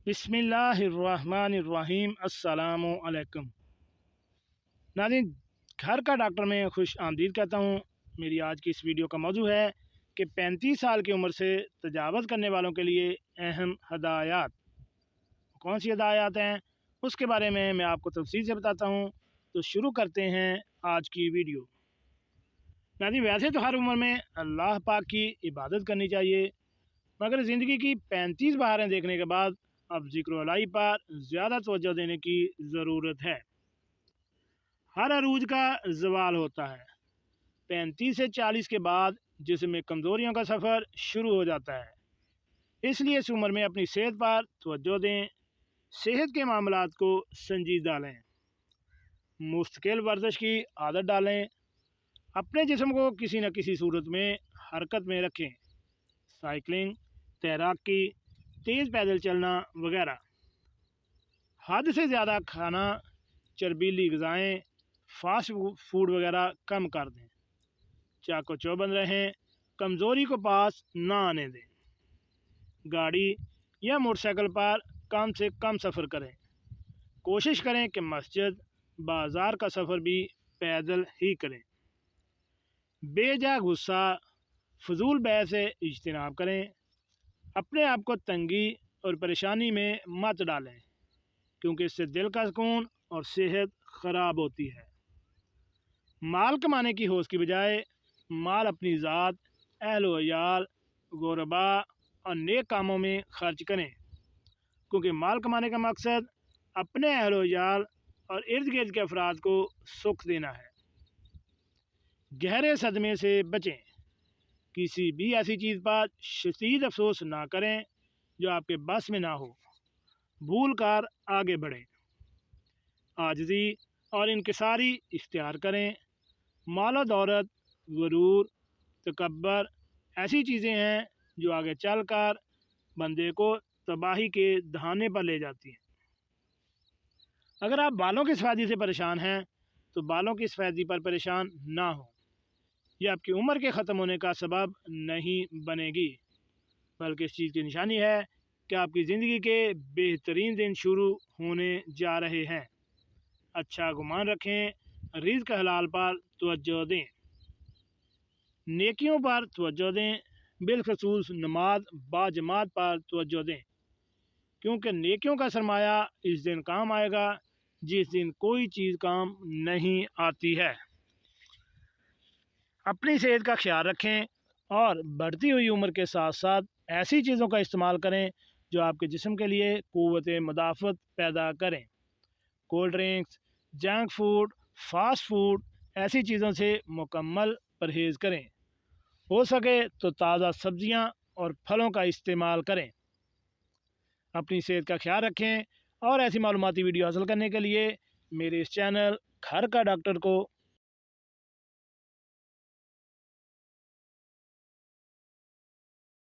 बिस्मिल्लाहिर्रहमानिर्रहीम। अस्सलामु अलैकुम नाज़रीन, घर का डॉक्टर में खुश आमदीद कहता हूँ। मेरी आज की इस वीडियो का मौजू है कि 35 साल की उम्र से तजावज़ करने वालों के लिए अहम हदायत। कौन सी हदायत हैं उसके बारे में मैं आपको तफसील से बताता हूँ। तो शुरू करते हैं आज की वीडियो। नाज़रीन, वैसे तो हर उम्र में अल्लाह पाक की इबादत करनी चाहिए, मगर ज़िंदगी की 35 बहारें देखने के बाद अब ज़िक्र-ओ-अलाई पर ज़्यादा तवज्जो देने की ज़रूरत है। हर अरूज का ज़वाल होता है। 35 से 40 के बाद जिस्म में कमज़ोरियों का सफ़र शुरू हो जाता है। इसलिए इस उम्र में अपनी सेहत पर तवज्जो दें, सेहत के मामलात को संजीदा लें, मुस्तकिल वर्जिश की आदत डालें, अपने जिस्म को किसी न किसी सूरत में हरकत में रखें। साइकिलिंग, तैराकी, तेज़ पैदल चलना वगैरह। हद से ज़्यादा खाना, चर्बीली ग़िज़ाएँ, फास्ट फूड वगैरह कम कर दें। चाको चौबंद रहें, कमज़ोरी को पास ना आने दें। गाड़ी या मोटरसाइकिल पर कम से कम सफ़र करें। कोशिश करें कि मस्जिद, बाज़ार का सफ़र भी पैदल ही करें। बेजा गुस्सा, फजूल बहस से इज्तिनाब करें। अपने आप को तंगी और परेशानी में मत डालें, क्योंकि इससे दिल का सुकून और सेहत ख़राब होती है। माल कमाने की होश की बजाय माल अपनी ज़ात, अहलो अयाल, गुरबा और नेक कामों में खर्च करें, क्योंकि माल कमाने का मकसद अपने अहलो अयाल और इर्द गिर्द के अफराद को सुख देना है। गहरे सदमे से बचें। किसी भी ऐसी चीज़ पर शदीद अफसोस ना करें जो आपके बस में ना हो। भूल कर आगे बढ़ें। आजिज़ी और इनकिसारी इख्तियार करें। मालो दौलत, गुरूर, तकब्बर ऐसी चीज़ें हैं जो आगे चल कर बंदे को तबाही के दहाने पर ले जाती हैं। अगर आप बालों की सफ़ेदी से परेशान हैं तो बालों की सफ़ेदी पर परेशान ना हो। यह आपकी उम्र के ख़त्म होने का सबब नहीं बनेगी, बल्कि इस चीज़ की निशानी है कि आपकी ज़िंदगी के बेहतरीन दिन शुरू होने जा रहे हैं। अच्छा गुमान रखें, रिज़्क़ हलाल पर तवज्जो दें, नेकियों पर तवज्जो दें, बिलखसूस नमाज बाजमात पर तवज्जो दें, क्योंकि नेकियों का सरमाया इस दिन काम आएगा जिस दिन कोई चीज़ काम नहीं आती है। अपनी सेहत का ख्याल रखें और बढ़ती हुई उम्र के साथ साथ ऐसी चीज़ों का इस्तेमाल करें जो आपके जिस्म के लिए क़ुव्वत मुदाफ़त पैदा करें। Cold drinks, junk food, fast food ऐसी चीज़ों से मुकम्मल परहेज़ करें। हो सके तो ताज़ा सब्ज़ियाँ और फलों का इस्तेमाल करें। अपनी सेहत का ख्याल रखें और ऐसी मालूमाती वीडियो हासिल करने के लिए मेरे इस चैनल घर का डॉक्टर को